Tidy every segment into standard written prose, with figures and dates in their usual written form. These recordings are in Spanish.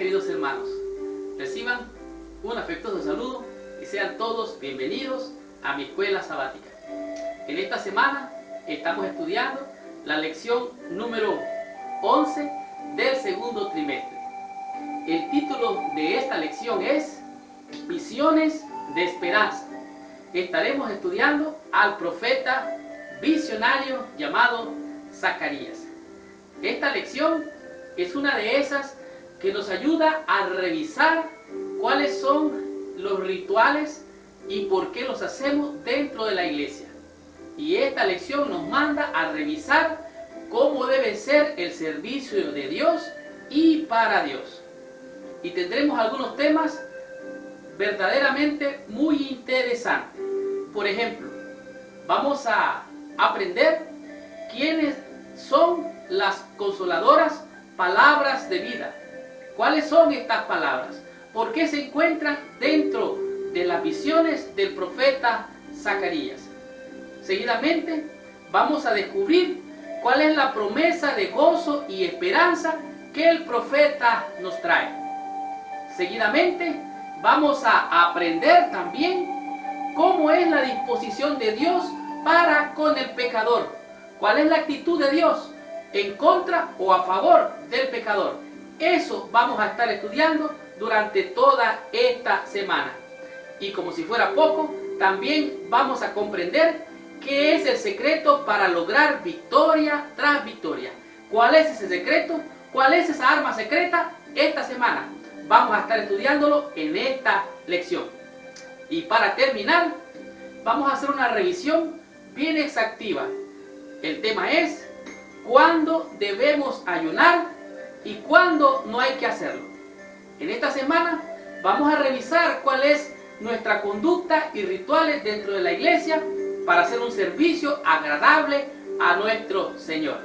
queridos hermanos, reciban un afectuoso saludo y sean todos bienvenidos a mi escuela sabática. En esta semana estamos estudiando la lección número 11 del segundo trimestre. El título de esta lección es Visiones de Esperanza. Estaremos estudiando al profeta visionario llamado Zacarías. Esta lección es una de esas que nos ayuda a revisar cuáles son los rituales y por qué los hacemos dentro de la iglesia. Y esta lección nos manda a revisar cómo debe ser el servicio de Dios y para Dios. Y tendremos algunos temas verdaderamente muy interesantes. Por ejemplo, vamos a aprender quiénes son las consoladoras palabras de vida. ¿Cuáles son estas palabras? ¿Por qué se encuentran dentro de las visiones del profeta Zacarías? Seguidamente vamos a descubrir cuál es la promesa de gozo y esperanza que el profeta nos trae. Seguidamente vamos a aprender también cómo es la disposición de Dios para con el pecador. ¿Cuál es la actitud de Dios en contra o a favor del pecador? Eso vamos a estar estudiando durante toda esta semana. Y como si fuera poco, también vamos a comprender qué es el secreto para lograr victoria tras victoria. ¿Cuál es ese secreto? ¿Cuál es esa arma secreta? Esta semana vamos a estar estudiándolo en esta lección. Y para terminar, vamos a hacer una revisión bien exhaustiva. El tema es ¿cuándo debemos ayunar y cuándo no hay que hacerlo? En esta semana vamos a revisar cuál es nuestra conducta y rituales dentro de la iglesia para hacer un servicio agradable a nuestro Señor.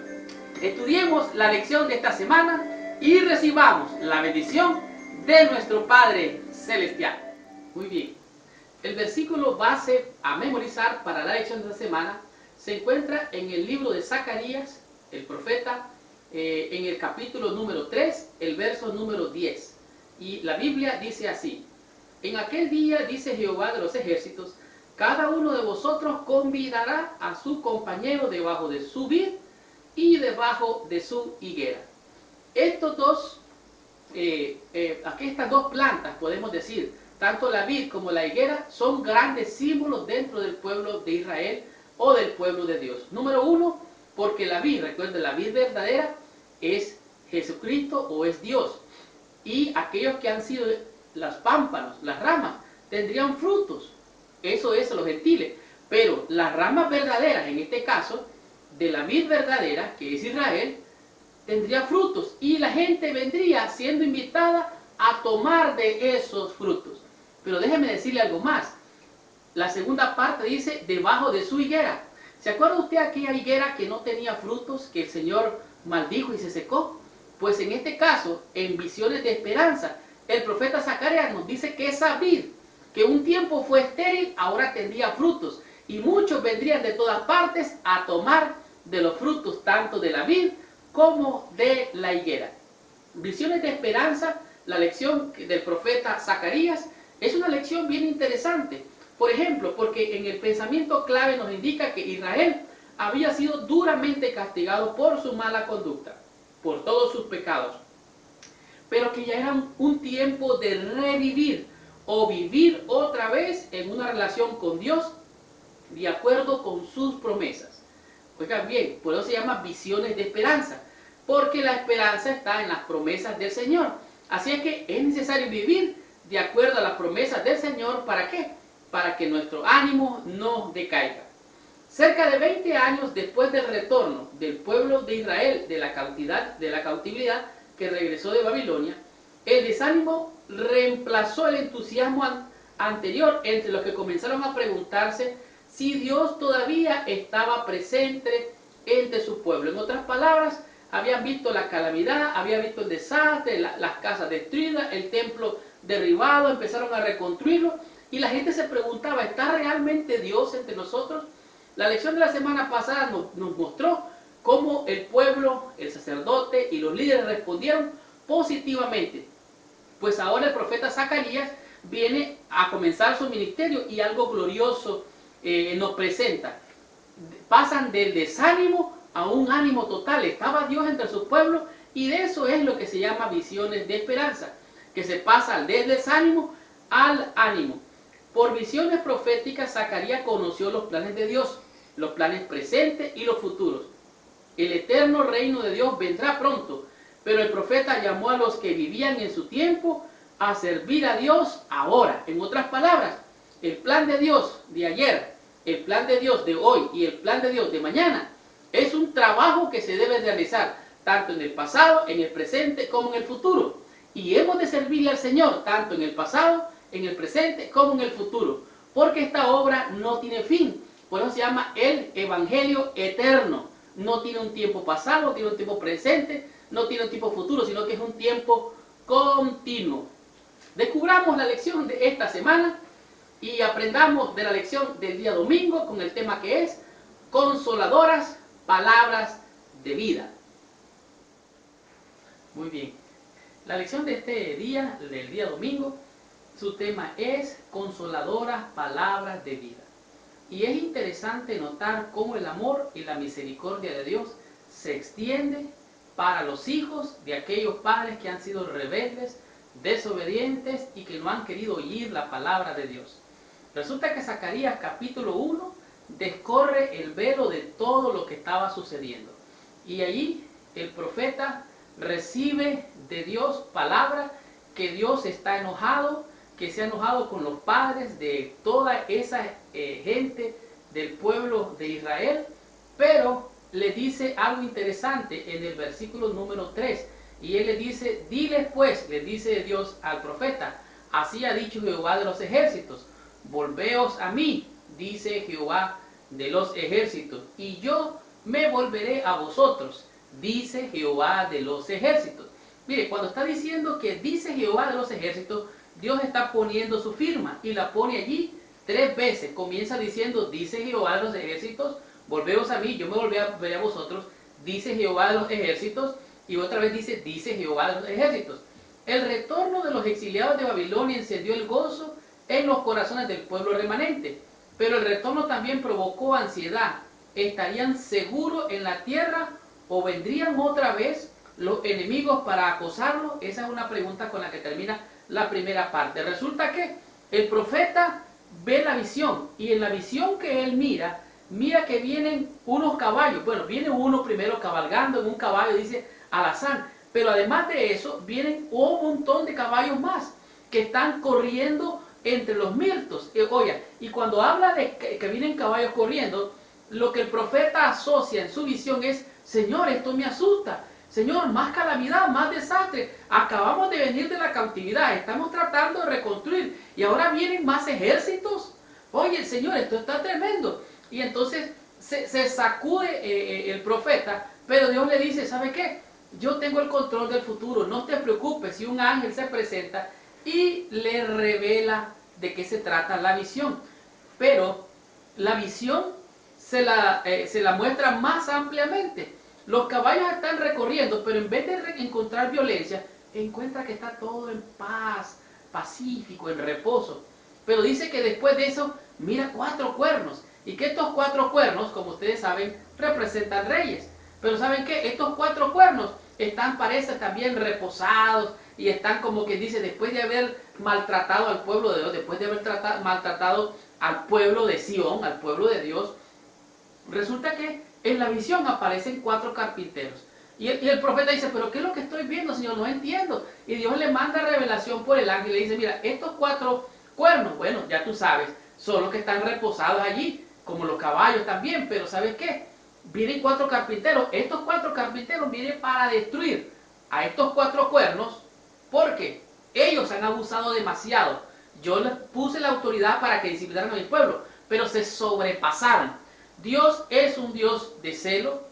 Estudiemos la lección de esta semana y recibamos la bendición de nuestro Padre Celestial. Muy bien, el versículo base a memorizar para la lección de esta semana se encuentra en el libro de Zacarías, el profeta, en el capítulo número 3, el verso número 10. Y la Biblia dice así: en aquel día, dice Jehová de los ejércitos, cada uno de vosotros convidará a su compañero debajo de su vid y debajo de su higuera. Estos dos, aquí estas dos plantas, podemos decir, tanto la vid como la higuera, son grandes símbolos dentro del pueblo de Israel o del pueblo de Dios. Número uno, porque la vid, recuerden, la vid verdadera es Jesucristo o es Dios. Y aquellos que han sido las pámpanos, las ramas, tendrían frutos. Eso es los gentiles. Pero las ramas verdaderas, en este caso, de la vid verdadera, que es Israel, tendría frutos. Y la gente vendría siendo invitada a tomar de esos frutos. Pero déjeme decirle algo más. La segunda parte dice, debajo de su higuera. ¿Se acuerda usted aquella higuera que no tenía frutos, que el Señor maldijo y se secó? Pues en este caso, en visiones de esperanza, el profeta Zacarías nos dice que esa vid, que un tiempo fue estéril, ahora tendría frutos. Y muchos vendrían de todas partes a tomar de los frutos, tanto de la vid como de la higuera. Visiones de esperanza, la lección del profeta Zacarías, es una lección bien interesante. Por ejemplo, porque en el pensamiento clave nos indica que Israel había sido duramente castigado por su mala conducta, por todos sus pecados, pero que ya era un tiempo de revivir o vivir otra vez en una relación con Dios de acuerdo con sus promesas. Oigan bien, por eso se llama visiones de esperanza, porque la esperanza está en las promesas del Señor. Así es que es necesario vivir de acuerdo a las promesas del Señor. ¿Para qué? Para que nuestro ánimo no decaiga. Cerca de 20 años después del retorno del pueblo de Israel de la cautividad que regresó de Babilonia, el desánimo reemplazó el entusiasmo anterior entre los que comenzaron a preguntarse si Dios todavía estaba presente entre su pueblo. En otras palabras, habían visto la calamidad, habían visto el desastre, las casas destruidas, el templo derribado, empezaron a reconstruirlo y la gente se preguntaba, ¿está realmente Dios entre nosotros? La lección de la semana pasada nos mostró cómo el pueblo, el sacerdote y los líderes respondieron positivamente. Pues ahora el profeta Zacarías viene a comenzar su ministerio y algo glorioso nos presenta. Pasan del desánimo a un ánimo total. Estaba Dios entre su pueblo y de eso es lo que se llama visiones de esperanza, que se pasa del desánimo al ánimo. Por visiones proféticas, Zacarías conoció los planes de Dios, los planes presentes y los futuros. El eterno reino de Dios vendrá pronto, pero el profeta llamó a los que vivían en su tiempo a servir a Dios ahora. En otras palabras, el plan de Dios de ayer, el plan de Dios de hoy y el plan de Dios de mañana es un trabajo que se debe realizar tanto en el pasado, en el presente como en el futuro. Y hemos de servirle al Señor tanto en el pasado, en el presente como en el futuro, porque esta obra no tiene fin. Por eso se llama el Evangelio eterno. No tiene un tiempo pasado, no tiene un tiempo presente, no tiene un tiempo futuro, sino que es un tiempo continuo. Descubramos la lección de esta semana y aprendamos de la lección del día domingo con el tema que es consoladoras palabras de vida. Muy bien. La lección de este día, del día domingo, su tema es consoladoras palabras de vida. Y es interesante notar cómo el amor y la misericordia de Dios se extiende para los hijos de aquellos padres que han sido rebeldes, desobedientes y que no han querido oír la palabra de Dios. Resulta que Zacarías capítulo 1 descorre el velo de todo lo que estaba sucediendo. Y allí el profeta recibe de Dios palabra que Dios está enojado, que se ha enojado con los padres de toda esa gente del pueblo de Israel, pero le dice algo interesante en el versículo número 3, y él le dice, diles pues, le dice Dios al profeta, así ha dicho Jehová de los ejércitos, volveos a mí, dice Jehová de los ejércitos, y yo me volveré a vosotros, dice Jehová de los ejércitos. Mire, cuando está diciendo que dice Jehová de los ejércitos, Dios está poniendo su firma y la pone allí 3 veces. Comienza diciendo, dice Jehová de los ejércitos, volveos a mí, yo me volveré a vosotros, dice Jehová de los ejércitos, y otra vez dice Jehová de los ejércitos. El retorno de los exiliados de Babilonia encendió el gozo en los corazones del pueblo remanente, pero el retorno también provocó ansiedad. ¿Estarían seguros en la tierra o vendrían otra vez los enemigos para acosarlos? Esa es una pregunta con la que termina la primera parte. Resulta que el profeta ve la visión, y en la visión que él mira que vienen unos caballos. Bueno, viene uno primero cabalgando en un caballo, dice alazán, pero además de eso vienen un montón de caballos más que están corriendo entre los mirtos. Oye, y cuando habla de que vienen caballos corriendo, lo que el profeta asocia en su visión es, Señor, esto me asusta. Señor, más calamidad, más desastre. Acabamos de venir de la cautividad, estamos tratando de reconstruir y ahora vienen más ejércitos. Oye, Señor, esto está tremendo. Y entonces se sacude el profeta, pero Dios le dice, ¿sabe qué? Yo tengo el control del futuro, no te preocupes. Si un ángel se presenta y le revela de qué se trata la visión. Pero la visión se la muestra más ampliamente. Los caballos están recorriendo, pero en vez de encontrar violencia, encuentra que está todo en paz, pacífico, en reposo. Pero dice que después de eso, mira 4 cuernos. Y que estos 4 cuernos, como ustedes saben, representan reyes. Pero ¿saben qué? Estos 4 cuernos parecen también reposados y están como quien dice, después de haber maltratado al pueblo de Dios, después de haber maltratado al pueblo de Sión, al pueblo de Dios, resulta que en la visión aparecen 4 carpinteros. Y el profeta dice, pero ¿qué es lo que estoy viendo, Señor? No entiendo. Y Dios le manda revelación por el ángel y le dice, mira, estos 4 cuernos, bueno, ya tú sabes, son los que están reposados allí, como los caballos también, pero ¿sabes qué? Vienen 4 carpinteros. Estos 4 carpinteros vienen para destruir a estos 4 cuernos, porque ellos han abusado demasiado. Yo les puse la autoridad para que disciplinaran a mi pueblo, pero se sobrepasaron. Dios es un Dios de celo.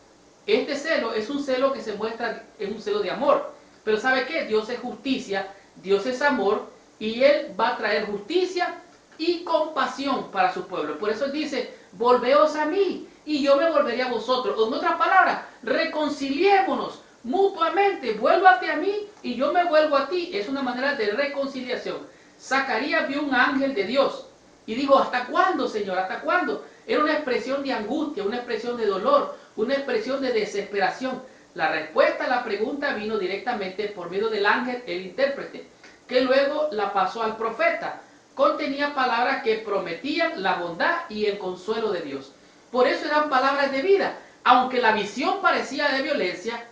Este celo es un celo que se muestra, es un celo de amor. Pero ¿sabe qué? Dios es justicia, Dios es amor, y Él va a traer justicia y compasión para su pueblo. Por eso Él dice, volveos a mí, y yo me volveré a vosotros. O en otras palabras, reconciliémonos, mutuamente, vuélvate a mí y yo me vuelvo a ti. Es una manera de reconciliación. Zacarías vio un ángel de Dios y dijo, ¿hasta cuándo, Señor? ¿Hasta cuándo? Era una expresión de angustia, una expresión de dolor, una expresión de desesperación. La respuesta a la pregunta vino directamente por medio del ángel, el intérprete, que luego la pasó al profeta. Contenía palabras que prometían la bondad y el consuelo de Dios. Por eso eran palabras de vida. Aunque la visión parecía de violencia,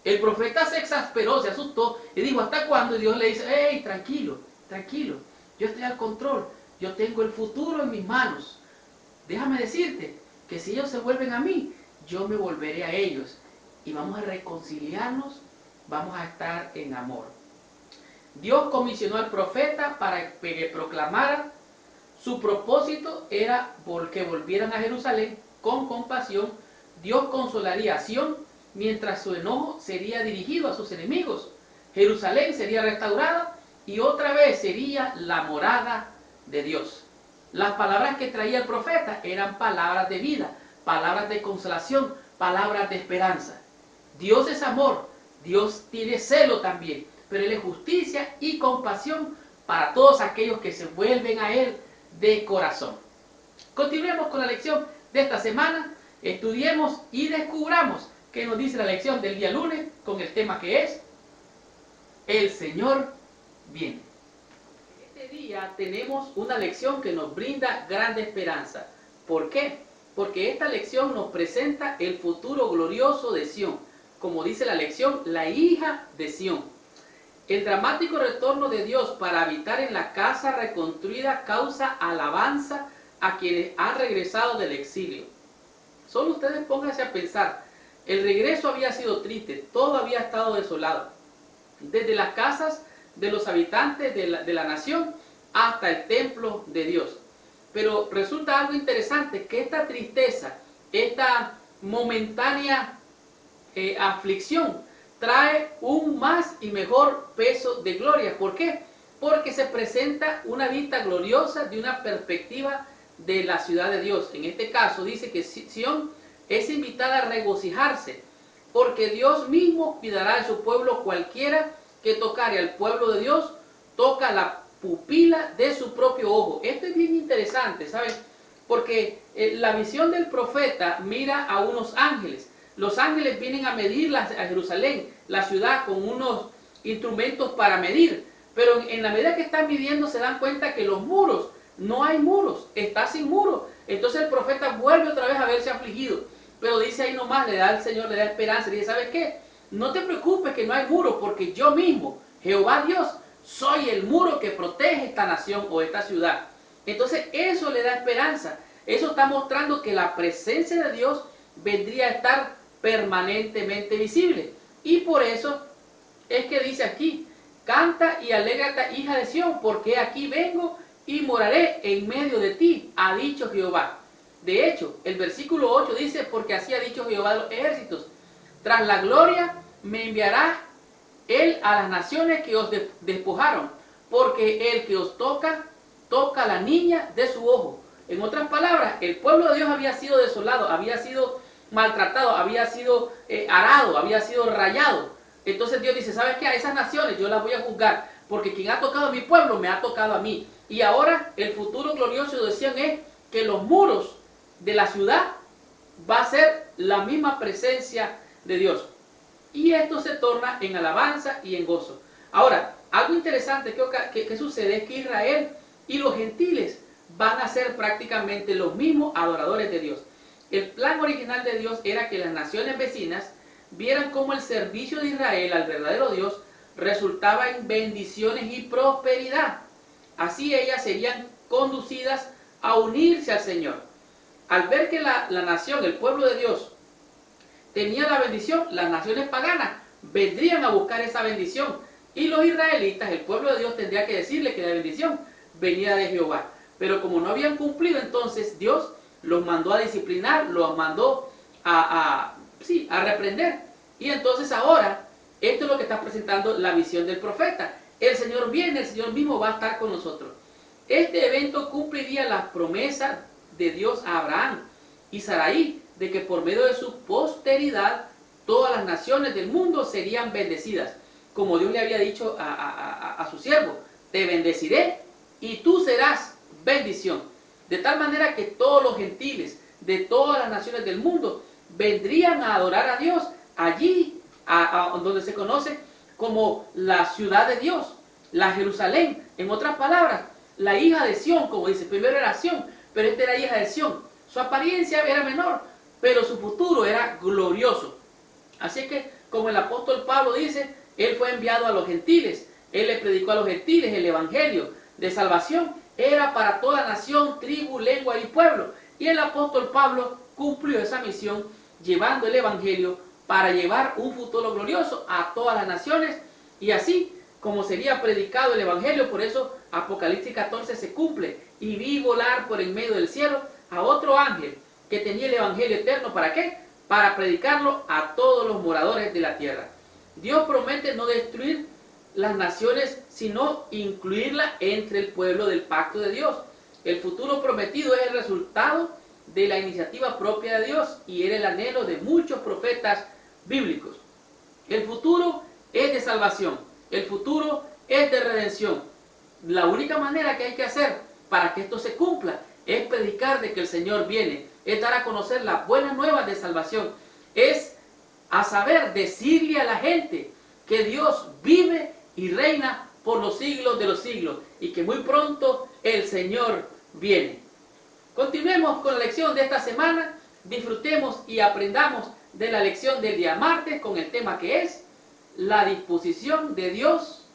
el profeta se exasperó, se asustó y dijo, ¿hasta cuándo? Y Dios le dice, hey, tranquilo, tranquilo, yo estoy al control, yo tengo el futuro en mis manos. Déjame decirte que si ellos se vuelven a mí, yo me volveré a ellos y vamos a reconciliarnos, vamos a estar en amor. Dios comisionó al profeta para que proclamara. Su propósito era que volvieran a Jerusalén con compasión. Dios consolaría a Sión, mientras su enojo sería dirigido a sus enemigos. Jerusalén sería restaurada y otra vez sería la morada de Dios. Las palabras que traía el profeta eran palabras de vida, palabras de consolación, palabras de esperanza. Dios es amor, Dios tiene celo también, pero Él es justicia y compasión para todos aquellos que se vuelven a Él de corazón. Continuemos con la lección de esta semana, estudiemos y descubramos qué nos dice la lección del día lunes con el tema que es El Señor viene. Este día tenemos una lección que nos brinda grande esperanza. ¿Por qué? Porque esta lección nos presenta el futuro glorioso de Sión. Como dice la lección, la hija de Sión. El dramático retorno de Dios para habitar en la casa reconstruida causa alabanza a quienes han regresado del exilio. Solo ustedes pónganse a pensar, el regreso había sido triste, todo había estado desolado. Desde las casas de los habitantes de la nación hasta el templo de Dios. Pero resulta algo interesante, que esta tristeza, esta momentánea aflicción, trae un más y mejor peso de gloria. ¿Por qué? Porque se presenta una vista gloriosa de una perspectiva de la ciudad de Dios. En este caso dice que Sión es invitada a regocijarse, porque Dios mismo cuidará de su pueblo. Cualquiera que tocare al pueblo de Dios, toca la pupila de su propio ojo. Esto es bien interesante, ¿saben? Porque la visión del profeta mira a unos ángeles. Los ángeles vienen a medir a Jerusalén, la ciudad, con unos instrumentos para medir. Pero en la medida que están midiendo se dan cuenta que los muros, no hay muros, está sin muros. Entonces el profeta vuelve otra vez a verse afligido. Pero dice ahí nomás, le da al Señor, le da esperanza. Le dice, ¿sabes qué? No te preocupes que no hay muros, porque yo mismo, Jehová Dios, soy el muro que protege esta nación o esta ciudad. Entonces eso le da esperanza. Eso está mostrando que la presencia de Dios vendría a estar permanentemente visible. Y por eso es que dice aquí, canta y alégrate, hija de Sión, porque aquí vengo y moraré en medio de ti, ha dicho Jehová. De hecho, el versículo 8 dice, porque así ha dicho Jehová de los ejércitos, tras la gloria me enviará Él a las naciones que os despojaron, porque el que os toca, toca a la niña de su ojo. En otras palabras, el pueblo de Dios había sido desolado, había sido maltratado, había sido arado, había sido rayado. Entonces Dios dice, ¿sabes qué? A esas naciones yo las voy a juzgar, porque quien ha tocado a mi pueblo me ha tocado a mí. Y ahora el futuro glorioso de Sión es que los muros de la ciudad va a ser la misma presencia de Dios. Y esto se torna en alabanza y en gozo. Ahora, algo interesante que sucede es que Israel y los gentiles van a ser prácticamente los mismos adoradores de Dios. El plan original de Dios era que las naciones vecinas vieran cómo el servicio de Israel al verdadero Dios resultaba en bendiciones y prosperidad. Así ellas serían conducidas a unirse al Señor. Al ver que la nación, el pueblo de Dios, tenía la bendición, las naciones paganas vendrían a buscar esa bendición. Y los israelitas, el pueblo de Dios, tendría que decirle que la bendición venía de Jehová. Pero como no habían cumplido, entonces Dios los mandó a disciplinar, los mandó a reprender. Y entonces ahora, esto es lo que está presentando la visión del profeta. El Señor viene, el Señor mismo va a estar con nosotros. Este evento cumpliría la promesa de Dios a Abraham y Sarai, de que por medio de su posteridad todas las naciones del mundo serían bendecidas. Como Dios le había dicho a su siervo, te bendeciré y tú serás bendición. De tal manera que todos los gentiles de todas las naciones del mundo vendrían a adorar a Dios allí, donde se conoce como la ciudad de Dios, la Jerusalén. En otras palabras, la hija de Sión, como dice, primero era Sión, pero esta era hija de Sión. Su apariencia era menor, pero su futuro era glorioso. Así que, como el apóstol Pablo dice, él fue enviado a los gentiles, él le predicó a los gentiles el evangelio de salvación, era para toda nación, tribu, lengua y pueblo. Y el apóstol Pablo cumplió esa misión llevando el evangelio para llevar un futuro glorioso a todas las naciones. Y así como sería predicado el evangelio, por eso Apocalipsis 14 se cumple. Y vi volar por en medio del cielo a otro ángel que tenía el evangelio eterno. ¿Para qué? Para predicarlo a todos los moradores de la tierra. Dios promete no destruir las naciones, sino incluirlas entre el pueblo del pacto de Dios. El futuro prometido es el resultado de la iniciativa propia de Dios y era el anhelo de muchos profetas bíblicos. El futuro es de salvación, el futuro es de redención. La única manera que hay que hacer para que esto se cumpla es predicar de que el Señor viene, es dar a conocer las buenas nuevas de salvación, es a saber decirle a la gente que Dios vive y reina por los siglos de los siglos y que muy pronto el Señor viene. Continuemos con la lección de esta semana, disfrutemos y aprendamos de la lección del día martes con el tema que es la disposición de Dios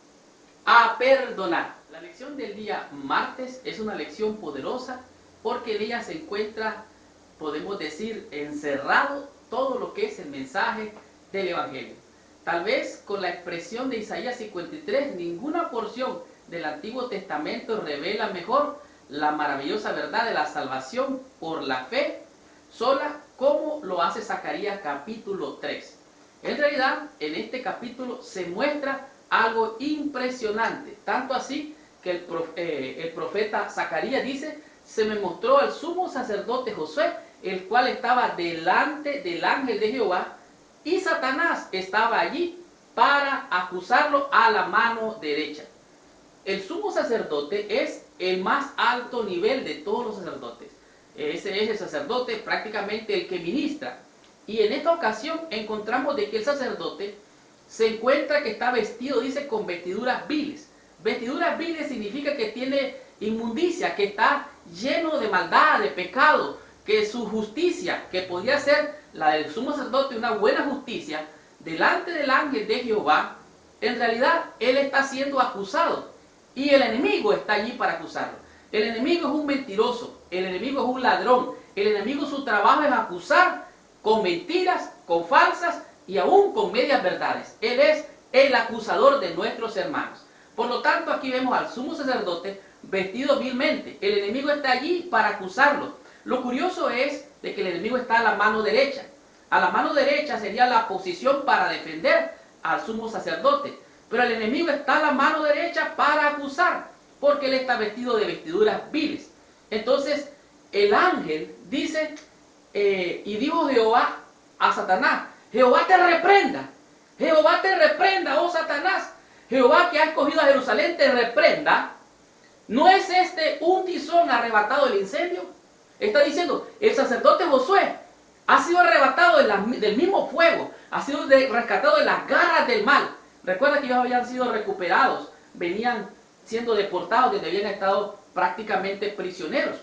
a perdonar. La lección del día martes es una lección poderosa porque en ella se encuentra, podemos decir, encerrado todo lo que es el mensaje del Evangelio. Tal vez con la expresión de Isaías 53, ninguna porción del Antiguo Testamento revela mejor la maravillosa verdad de la salvación por la fe sola como lo hace Zacarías capítulo 3. En realidad, en este capítulo se muestra algo impresionante, tanto así que el profeta Zacarías dice, se me mostró al sumo sacerdote Josué, el cual estaba delante del ángel de Jehová, y Satanás estaba allí para acusarlo a la mano derecha. El sumo sacerdote es el más alto nivel de todos los sacerdotes. Ese es el sacerdote prácticamente el que ministra. Y en esta ocasión encontramos de que el sacerdote se encuentra que está vestido, dice, con vestiduras viles. Vestiduras viles significa que tiene inmundicia, que está lleno de maldad, de pecado, que su justicia, que podría ser la del sumo sacerdote, una buena justicia, delante del ángel de Jehová, en realidad él está siendo acusado y el enemigo está allí para acusarlo. El enemigo es un mentiroso, el enemigo es un ladrón, el enemigo su trabajo es acusar con mentiras, con falsas y aún con medias verdades. Él es el acusador de nuestros hermanos. Por lo tanto, aquí vemos al sumo sacerdote vestido vilmente. El enemigo está allí para acusarlo. Lo curioso es de que el enemigo está a la mano derecha. A la mano derecha sería la posición para defender al sumo sacerdote. Pero el enemigo está a la mano derecha para acusar, porque él está vestido de vestiduras viles. Entonces, el ángel dice, y dijo Jehová a Satanás, Jehová te reprenda, oh Satanás. Jehová que ha escogido a Jerusalén te reprenda. ¿No es este un tizón arrebatado del incendio? Está diciendo, el sacerdote Josué ha sido arrebatado del mismo fuego, ha sido rescatado de las garras del mal. Recuerda que ellos habían sido recuperados, venían siendo deportados donde habían estado prácticamente prisioneros.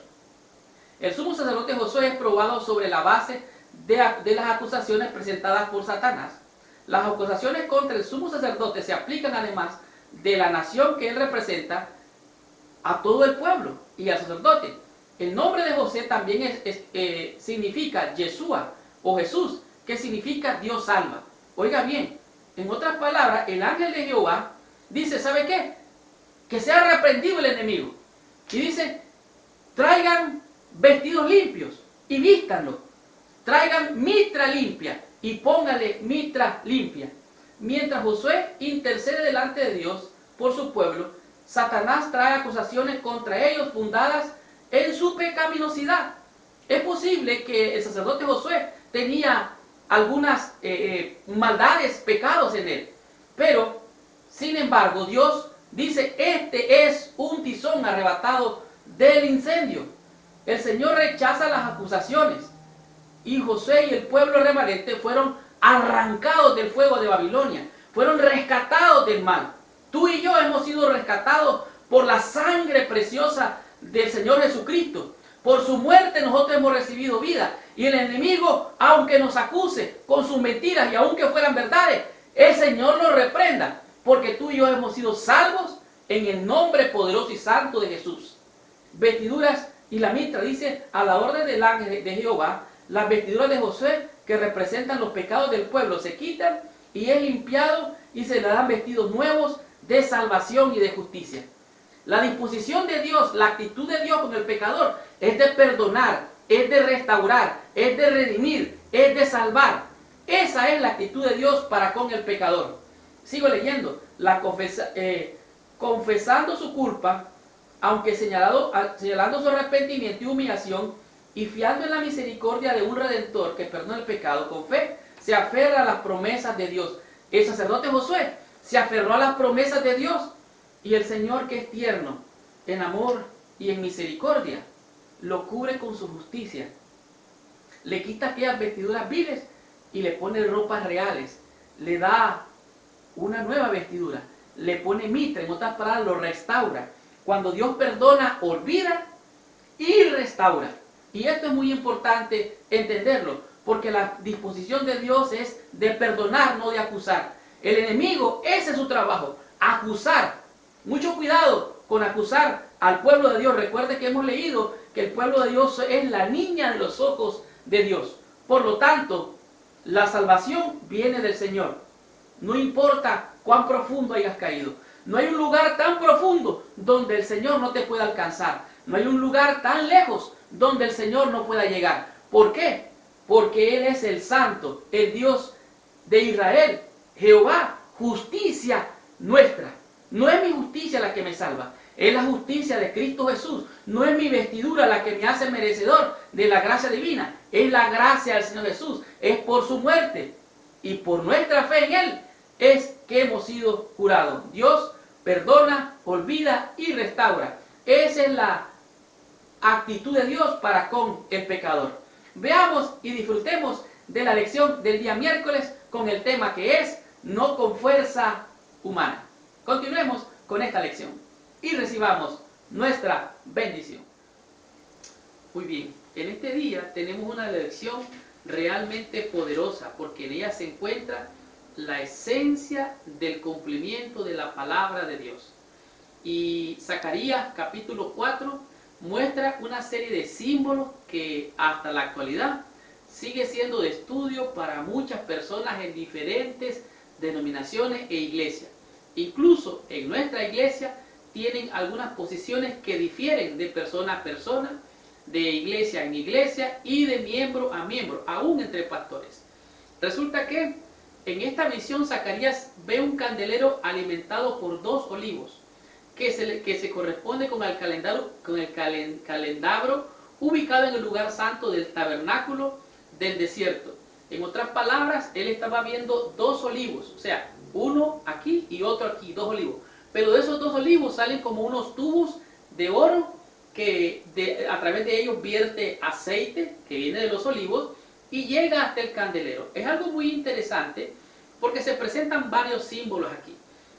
El sumo sacerdote Josué es probado sobre la base de las acusaciones presentadas por Satanás. Las acusaciones contra el sumo sacerdote se aplican además de la nación que él representa a todo el pueblo y al sacerdote. El nombre de José también significa Yeshua o Jesús, que significa Dios salva. Oiga bien, en otras palabras, el ángel de Jehová dice, ¿sabe qué? Que sea reprendido el enemigo. Y dice, traigan vestidos limpios y vístanlo. Traigan mitra limpia y póngale mitra limpia. Mientras Josué intercede delante de Dios por su pueblo, Satanás trae acusaciones contra ellos fundadas en su pecaminosidad. Es posible que el sacerdote Josué tenía algunas maldades, pecados en él. Pero, sin embargo, Dios dice, este es un tizón arrebatado del incendio. El Señor rechaza las acusaciones y Josué y el pueblo remanente fueron arrancados del fuego de Babilonia, fueron rescatados del mal. Tú y yo hemos sido rescatados por la sangre preciosa del Señor Jesucristo. Por su muerte nosotros hemos recibido vida. Y el enemigo, aunque nos acuse con sus mentiras y aunque fueran verdades, el Señor nos reprenda. Porque tú y yo hemos sido salvos en el nombre poderoso y santo de Jesús. Vestiduras y la mitra dice, a la orden del ángel de Jehová, las vestiduras de Josué que representan los pecados del pueblo se quitan y es limpiado y se le dan vestidos nuevos de salvación y de justicia. La disposición de Dios, la actitud de Dios con el pecador es de perdonar, es de restaurar, es de redimir, es de salvar. Esa es la actitud de Dios para con el pecador. Sigo leyendo. Confesando su culpa, aunque señalando su arrepentimiento y humillación, y fiando en la misericordia de un Redentor que perdona el pecado, con fe se aferra a las promesas de Dios. El sacerdote Josué se aferró a las promesas de Dios, y el Señor, que es tierno en amor y en misericordia, lo cubre con su justicia. Le quita aquellas vestiduras viles y le pone ropas reales. Le da una nueva vestidura. Le pone mitra, en otras palabras, lo restaura. Cuando Dios perdona, olvida y restaura. Y esto es muy importante entenderlo, porque la disposición de Dios es de perdonar, no de acusar. El enemigo, ese es su trabajo, acusar. Mucho cuidado con acusar al pueblo de Dios. Recuerde que hemos leído que el pueblo de Dios es la niña de los ojos de Dios. Por lo tanto, la salvación viene del Señor. No importa cuán profundo hayas caído. No hay un lugar tan profundo donde el Señor no te pueda alcanzar. No hay un lugar tan lejos donde el Señor no pueda llegar. ¿Por qué? Porque Él es el Santo, el Dios de Israel, Jehová, justicia nuestra. No es mi justicia la que me salva, es la justicia de Cristo Jesús. No es mi vestidura la que me hace merecedor de la gracia divina, es la gracia del Señor Jesús. Es por su muerte y por nuestra fe en Él es que hemos sido curados. Dios perdona, olvida y restaura. Esa es la actitud de Dios para con el pecador. Veamos y disfrutemos de la lección del día miércoles con el tema que es no con fuerza humana. Continuemos con esta lección y recibamos nuestra bendición. Muy bien, en este día tenemos una lección realmente poderosa porque en ella se encuentra la esencia del cumplimiento de la palabra de Dios. Y Zacarías capítulo 4 muestra una serie de símbolos que hasta la actualidad sigue siendo de estudio para muchas personas en diferentes denominaciones e iglesias. Incluso en nuestra iglesia tienen algunas posiciones que difieren de persona a persona, de iglesia en iglesia y de miembro a miembro, aún entre pastores. Resulta que en esta visión Zacarías ve un candelero alimentado por 2 olivos, que se corresponde con el candelabro ubicado en el lugar santo del tabernáculo del desierto. En otras palabras, él estaba viendo 2 olivos, o sea, uno aquí y otro aquí, 2 olivos. Pero de esos 2 olivos salen como unos tubos de oro que a través de ellos vierte aceite que viene de los olivos y llega hasta el candelero. Es algo muy interesante porque se presentan varios símbolos aquí.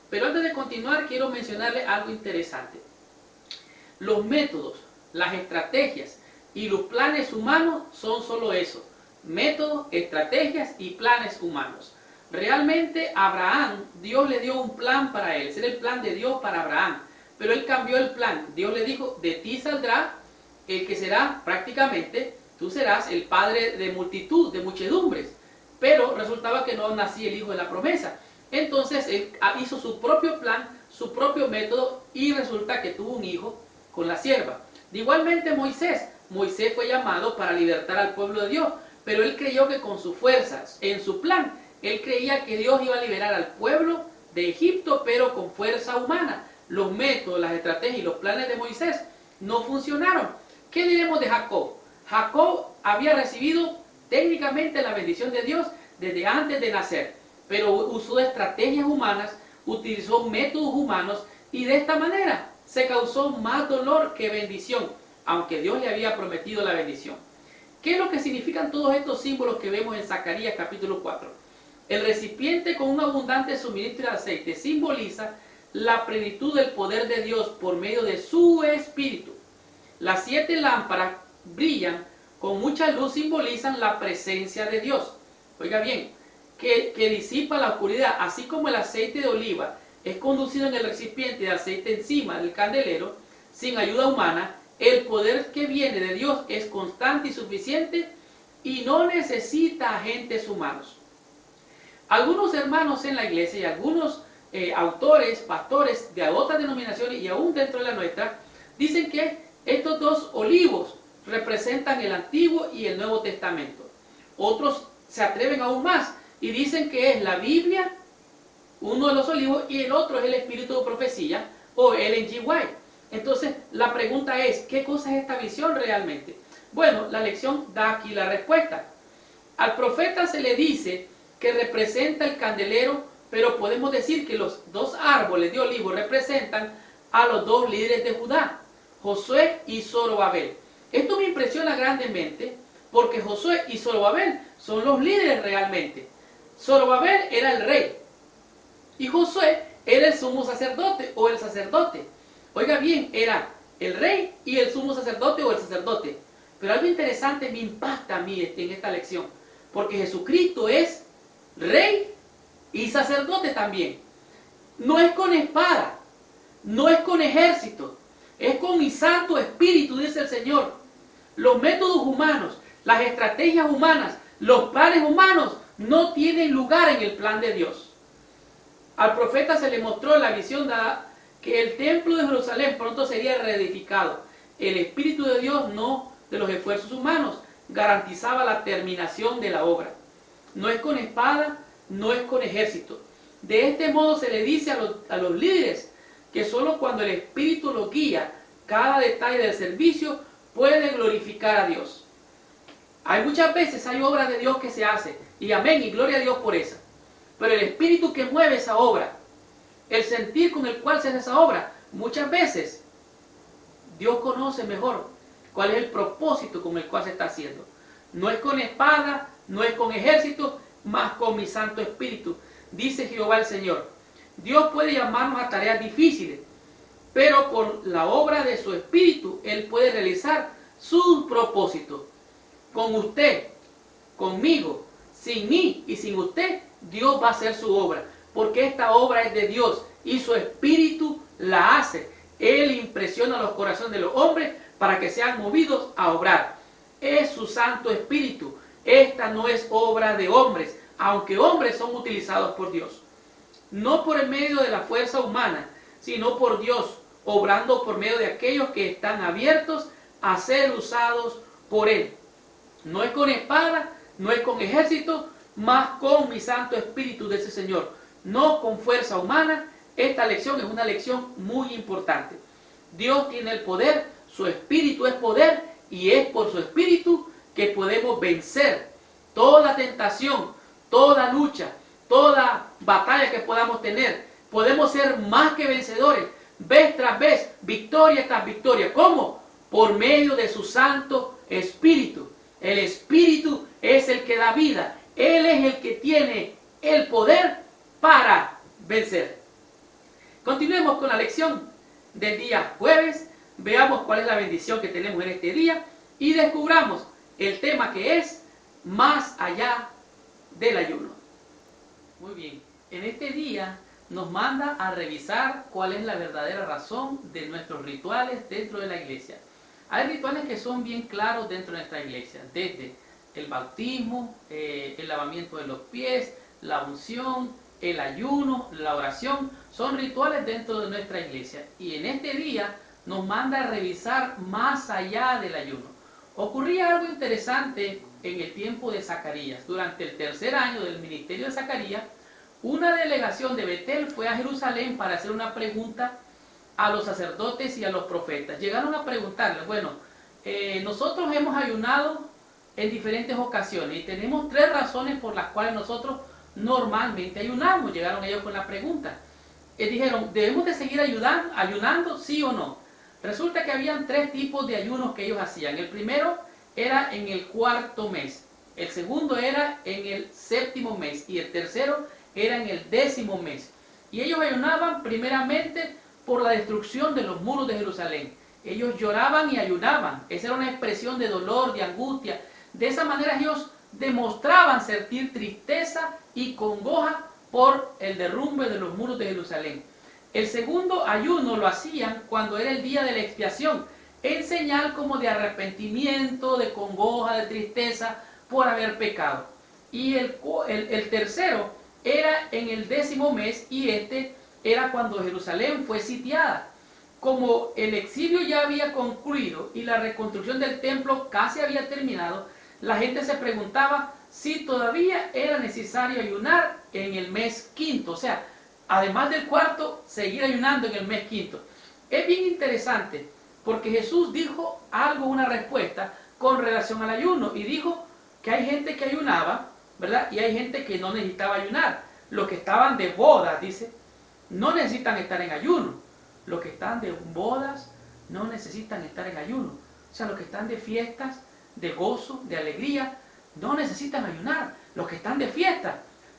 Pero antes de continuar quiero mencionarles algo interesante. Los métodos, las estrategias y los planes humanos son solo eso. Métodos, estrategias y planes humanos. Realmente Abraham, Dios le dio un plan para él. Ese era el plan de Dios para Abraham. Pero él cambió el plan. Dios le dijo, de ti saldrá el que será prácticamente, tú serás el padre de multitud, de muchedumbres. Pero resultaba que no nacía el hijo de la promesa. Entonces él hizo su propio plan, su propio método y resulta que tuvo un hijo con la sierva. Igualmente Moisés fue llamado para libertar al pueblo de Dios. Pero él creyó que con sus fuerzas, en su plan, él creía que Dios iba a liberar al pueblo de Egipto, pero con fuerza humana. Los métodos, las estrategias y los planes de Moisés no funcionaron. ¿Qué diremos de Jacob? Jacob había recibido técnicamente la bendición de Dios desde antes de nacer, pero usó estrategias humanas, utilizó métodos humanos y de esta manera se causó más dolor que bendición, aunque Dios le había prometido la bendición. ¿Qué es lo que significan todos estos símbolos que vemos en Zacarías capítulo 4? El recipiente con un abundante suministro de aceite simboliza la plenitud del poder de Dios por medio de su Espíritu. Las 7 lámparas brillan con mucha luz, simbolizan la presencia de Dios. Oiga bien, que disipa la oscuridad, así como el aceite de oliva es conducido en el recipiente de aceite encima del candelero, sin ayuda humana, el poder que viene de Dios es constante y suficiente y no necesita agentes humanos. Algunos hermanos en la iglesia y algunos autores, pastores de otras denominaciones y aún dentro de la nuestra, dicen que estos dos olivos representan el Antiguo y el Nuevo Testamento. Otros se atreven aún más y dicen que es la Biblia, uno de los olivos, y el otro es el espíritu de profecía o Ellen G. White. Entonces la pregunta es, ¿qué cosa es esta visión realmente? Bueno, la lección da aquí la respuesta. Al profeta se le dice que representa el candelero, pero podemos decir que los dos árboles de olivo representan a los dos líderes de Judá, Josué y Zorobabel. Esto me impresiona grandemente porque Josué y Zorobabel son los líderes realmente. Zorobabel era el rey y Josué era el sumo sacerdote o el sacerdote. Oiga bien, era el rey y el sumo sacerdote o el sacerdote. Pero algo interesante me impacta a mí en esta lección, porque Jesucristo es rey y sacerdote también. No es con espada, no es con ejército, es con mi Santo Espíritu, dice el Señor. Los métodos humanos, las estrategias humanas, los planes humanos no tienen lugar en el plan de Dios. Al profeta se le mostró la visión dada que el templo de Jerusalén pronto sería reedificado. El Espíritu de Dios, no de los esfuerzos humanos, garantizaba la terminación de la obra. No es con espada, no es con ejército. De este modo se le dice a los líderes que solo cuando el Espíritu los guía, cada detalle del servicio puede glorificar a Dios. Hay muchas veces, hay obras de Dios que se hacen, y amén, y gloria a Dios por esa. Pero el Espíritu que mueve esa obra, el sentir con el cual se hace esa obra, muchas veces Dios conoce mejor cuál es el propósito con el cual se está haciendo. No es con espada, no es con ejército, más con mi Santo Espíritu, dice Jehová el Señor. Dios puede llamarnos a tareas difíciles, pero por la obra de su Espíritu, Él puede realizar sus propósitos. Con usted, conmigo, sin mí y sin usted, Dios va a hacer su obra, porque esta obra es de Dios y su Espíritu la hace. Él impresiona los corazones de los hombres para que sean movidos a obrar. Es su Santo Espíritu. Esta no es obra de hombres, aunque hombres son utilizados por Dios. No por el medio de la fuerza humana, sino por Dios, obrando por medio de aquellos que están abiertos a ser usados por Él. No es con espada, no es con ejército, más con mi Santo Espíritu de ese Señor. No con fuerza humana. Esta lección es una lección muy importante. Dios tiene el poder, su Espíritu es poder y es por su Espíritu que podemos vencer toda tentación, toda lucha, toda batalla que podamos tener. Podemos ser más que vencedores, vez tras vez, victoria tras victoria. ¿Cómo? Por medio de su Santo Espíritu. El Espíritu es el que da vida. Él es el que tiene el poder para vencer. Continuemos con la lección del día jueves. Veamos cuál es la bendición que tenemos en este día y descubramos el tema que es más allá del ayuno. Muy bien, en este día nos manda a revisar cuál es la verdadera razón de nuestros rituales dentro de la iglesia. Hay rituales que son bien claros dentro de nuestra iglesia, desde el bautismo, el lavamiento de los pies, la unción, el ayuno, la oración, son rituales dentro de nuestra iglesia. Y en este día nos manda a revisar más allá del ayuno. Ocurría algo interesante en el tiempo de Zacarías. Durante el tercer año del ministerio de Zacarías, una delegación de Betel fue a Jerusalén para hacer una pregunta a los sacerdotes y a los profetas. Llegaron a preguntarles, bueno, nosotros hemos ayunado en diferentes ocasiones y tenemos 3 razones por las cuales nosotros normalmente ayunamos. Llegaron ellos con la pregunta. Dijeron, ¿debemos de seguir ayunando, sí o no? Resulta que habían 3 tipos de ayunos que ellos hacían. El primero era en el 4º mes, el segundo era en el 7º mes y el tercero era en el 10º mes. Y ellos ayunaban primeramente por la destrucción de los muros de Jerusalén. Ellos lloraban y ayunaban. Esa era una expresión de dolor, de angustia. De esa manera ellos demostraban sentir tristeza y congoja por el derrumbe de los muros de Jerusalén. El segundo ayuno lo hacían cuando era el día de la expiación, en señal como de arrepentimiento, de congoja, de tristeza por haber pecado. Y el tercero era en el 10º mes y este era cuando Jerusalén fue sitiada. Como el exilio ya había concluido y la reconstrucción del templo casi había terminado, la gente se preguntaba si todavía era necesario ayunar en el mes 5º, o sea, además del 4º, seguir ayunando en el mes 5º. Es bien interesante porque Jesús dijo algo, una respuesta con relación al ayuno, y dijo que hay gente que ayunaba, ¿verdad? Y hay gente que no necesitaba ayunar. Los que estaban de bodas, dice, no necesitan estar en ayuno. Los que están de bodas no necesitan estar en ayuno. O sea, los que están de fiestas, de gozo, de alegría, no necesitan ayunar. Los que están de fiesta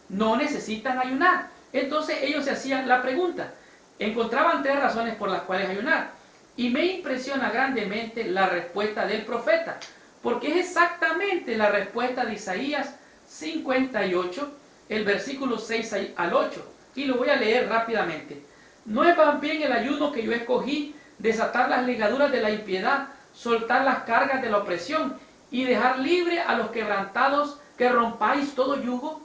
no necesitan ayunar. Entonces ellos se hacían la pregunta. Encontraban 3 razones por las cuales ayunar. Y me impresiona grandemente la respuesta del profeta, porque es exactamente la respuesta de Isaías 58, el versículo 6 al 8. Y lo voy a leer rápidamente. ¿No es más bien el ayuno que yo escogí, desatar las ligaduras de la impiedad, soltar las cargas de la opresión y dejar libre a los quebrantados, que rompáis todo yugo?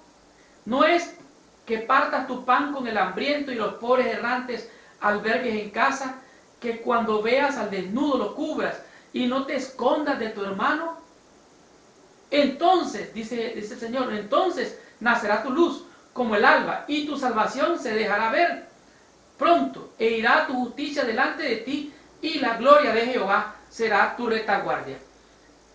¿No es que partas tu pan con el hambriento y los pobres errantes albergues en casa, que cuando veas al desnudo lo cubras y no te escondas de tu hermano? Entonces, dice el Señor, entonces nacerá tu luz como el alba y tu salvación se dejará ver pronto, e irá tu justicia delante de ti y la gloria de Jehová será tu retaguardia.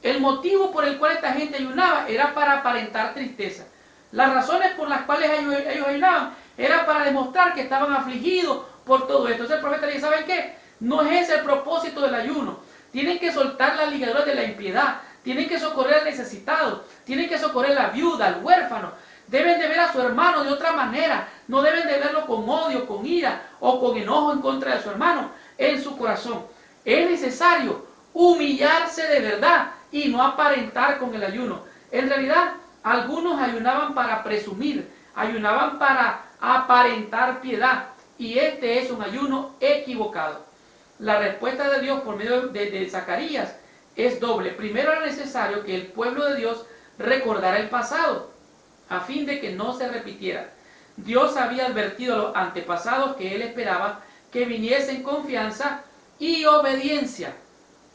El motivo por el cual esta gente ayunaba era para aparentar tristeza. Las razones por las cuales ellos ayunaban era para demostrar que estaban afligidos por todo esto. Entonces el profeta le dice, ¿saben qué? No es ese el propósito del ayuno. Tienen que soltar las ligaduras de la impiedad. Tienen que socorrer al necesitado. Tienen que socorrer a la viuda, al huérfano. Deben de ver a su hermano de otra manera. No deben de verlo con odio, con ira o con enojo en contra de su hermano en su corazón. Es necesario humillarse de verdad y no aparentar con el ayuno. En realidad, algunos ayunaban para presumir, ayunaban para aparentar piedad, y este es un ayuno equivocado. La respuesta de Dios por medio de Zacarías es doble. Primero, era necesario que el pueblo de Dios recordara el pasado, a fin de que no se repitiera. Dios había advertido a los antepasados que Él esperaba que viniesen confianza y obediencia.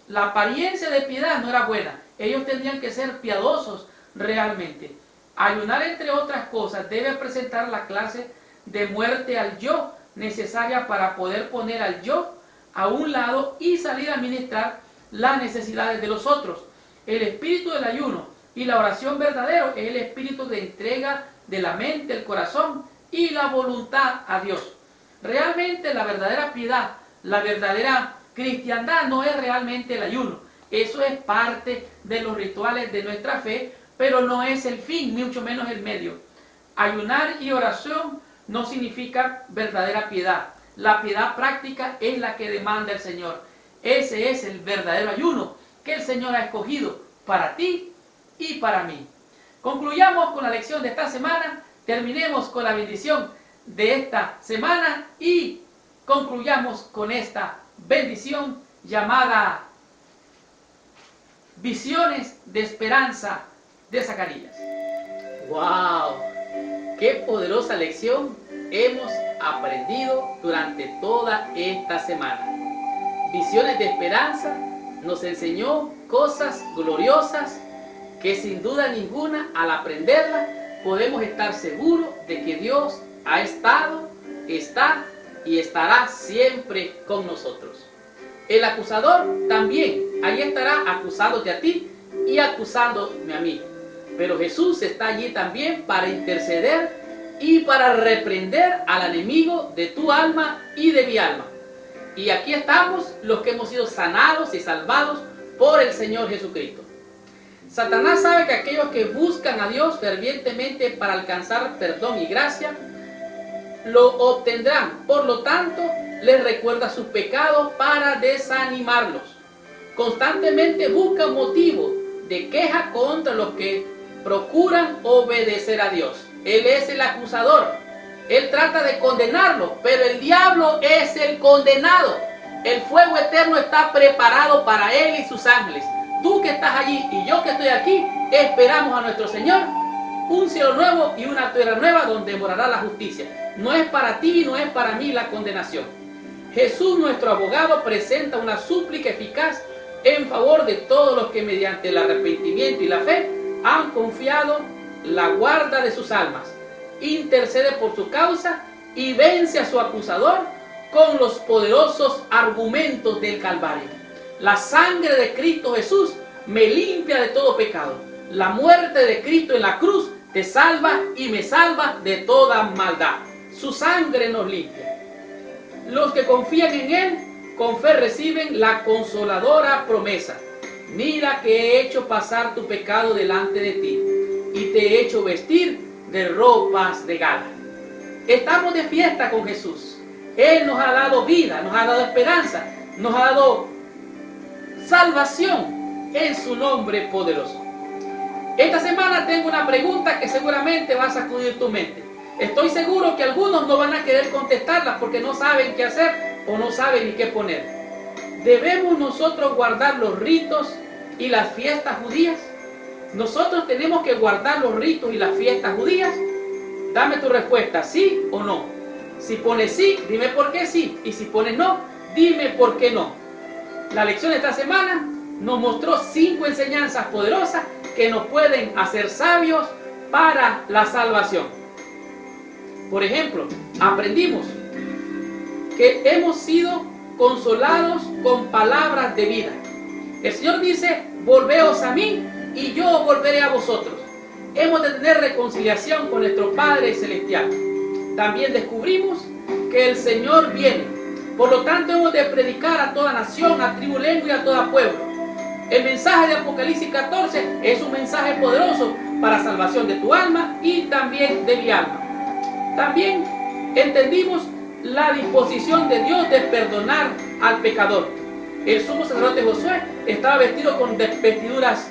La apariencia de piedad no era buena. Ellos tendrían que ser piadosos realmente. Ayunar, entre otras cosas, debe presentar la clase de muerte al yo necesaria para poder poner al yo a un lado y salir a ministrar las necesidades de los otros. El espíritu del ayuno y la oración verdadero es el espíritu de entrega de la mente, el corazón y la voluntad a Dios. Realmente la verdadera piedad, la verdadera cristiandad no es realmente el ayuno. Eso es parte de los rituales de nuestra fe, pero no es el fin, mucho menos el medio. Ayunar y oración no significa verdadera piedad. La piedad práctica es la que demanda el Señor. Ese es el verdadero ayuno que el Señor ha escogido para ti y para mí. Concluyamos con la lección de esta semana, terminemos con la bendición de esta semana y concluyamos con esta bendición llamada Visiones de Esperanza de Zacarías. ¡Wow! ¡Qué poderosa lección hemos aprendido durante toda esta semana! Visiones de Esperanza nos enseñó cosas gloriosas que sin duda ninguna, al aprenderlas, podemos estar seguros de que Dios ha estado, está y estará siempre con nosotros. El acusador también, ahí estará acusándote a ti y acusándome a mí. Pero Jesús está allí también para interceder y para reprender al enemigo de tu alma y de mi alma. Y aquí estamos los que hemos sido sanados y salvados por el Señor Jesucristo. Satanás sabe que aquellos que buscan a Dios fervientemente para alcanzar perdón y gracia, lo obtendrán. Por lo tanto, les recuerda sus pecados para desanimarlos. Constantemente busca motivo de queja contra los que procuran obedecer a Dios. Él es el acusador. Él trata de condenarlo, pero el diablo es el condenado. El fuego eterno está preparado para él y sus ángeles. Tú que estás allí y yo que estoy aquí, esperamos a nuestro Señor, un cielo nuevo y una tierra nueva donde morará la justicia. No es para ti, no es para mí la condenación. Jesús, nuestro abogado, presenta una súplica eficaz en favor de todos los que mediante el arrepentimiento y la fe han confiado la guarda de sus almas. Intercede por su causa y vence a su acusador con los poderosos argumentos del Calvario. La sangre de Cristo Jesús me limpia de todo pecado. La muerte de Cristo en la cruz te salva y me salva de toda maldad. Su sangre nos limpia. Los que confían en Él, con fe reciben la consoladora promesa. Mira que he hecho pasar tu pecado delante de ti y te he hecho vestir de ropas de gala. Estamos de fiesta con Jesús. Él nos ha dado vida, nos ha dado esperanza, nos ha dado salvación en su nombre poderoso. Esta semana tengo una pregunta que seguramente va a sacudir tu mente. Estoy seguro que algunos no van a querer contestarla porque no saben qué hacer o no saben ni qué poner. ¿Debemos nosotros guardar los ritos y las fiestas judías? ¿Nosotros tenemos que guardar los ritos y las fiestas judías? Dame tu respuesta, ¿sí o no? Si pones sí, dime por qué sí. Y si pones no, dime por qué no. La lección de esta semana nos mostró 5 enseñanzas poderosas que nos pueden hacer sabios para la salvación. Por ejemplo, aprendimos que hemos sido consolados con palabras de vida. El Señor dice, volveos a mí y yo volveré a vosotros. Hemos de tener reconciliación con nuestro Padre Celestial. También descubrimos que el Señor viene. Por lo tanto, hemos de predicar a toda nación, a tribu, lengua y a todo pueblo. El mensaje de Apocalipsis 14 es un mensaje poderoso para salvación de tu alma y también de mi alma. También entendimos la disposición de Dios de perdonar al pecador. El sumo sacerdote Josué estaba vestido con vestiduras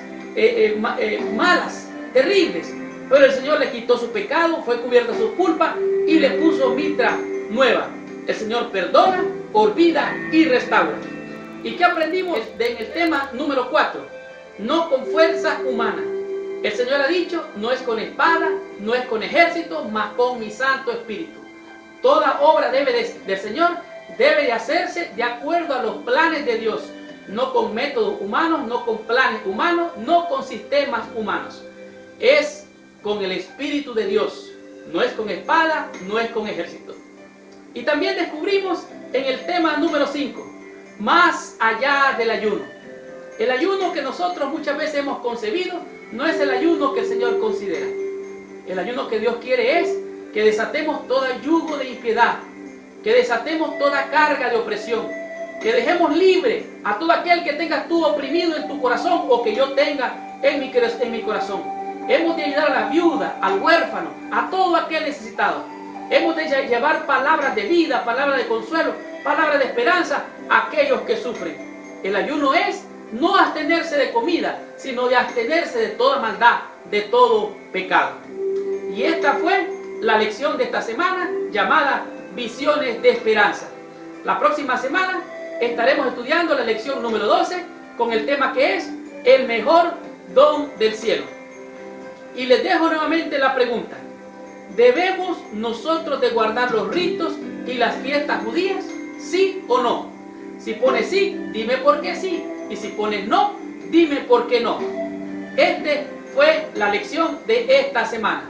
malas, terribles, pero el Señor le quitó su pecado, fue cubierta su culpa y le puso mitra nueva. El Señor perdona, olvida y restaura. ¿Y qué aprendimos en el tema número 4? No con fuerza humana. El Señor ha dicho, no es con espada, no es con ejército, mas con mi Santo Espíritu. Toda obra del Señor debe de hacerse de acuerdo a los planes de Dios, no con métodos humanos, no con planes humanos, no con sistemas humanos. Es con el Espíritu de Dios, no es con espada, no es con ejército. Y también descubrimos en el tema número 5, más allá del ayuno. El ayuno que nosotros muchas veces hemos concebido no es el ayuno que el Señor considera. El ayuno que Dios quiere es que desatemos todo yugo de impiedad, que desatemos toda carga de opresión, que dejemos libre a todo aquel que tengas tú oprimido en tu corazón o que yo tenga en mi corazón. Hemos de ayudar a la viuda, al huérfano, a todo aquel necesitado. Hemos de llevar palabras de vida, palabras de consuelo, palabras de esperanza a aquellos que sufren. El ayuno es no abstenerse de comida, sino de abstenerse de toda maldad, de todo pecado. Y esta fue la lección de esta semana llamada Visiones de Esperanza. La próxima semana estaremos estudiando la lección número 12 con el tema que es el mejor don del cielo. Y les dejo nuevamente la pregunta. ¿Debemos nosotros de guardar los ritos y las fiestas judías? ¿Sí o no? Si pones sí, dime por qué sí. Y si pones no, dime por qué no. Esta fue la lección de esta semana.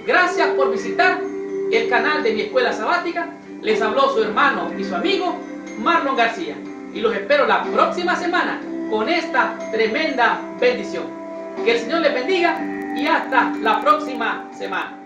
Gracias por visitar el canal de mi escuela sabática. Les habló su hermano y su amigo Marlon García. Y los espero la próxima semana con esta tremenda bendición. Que el Señor les bendiga y hasta la próxima semana.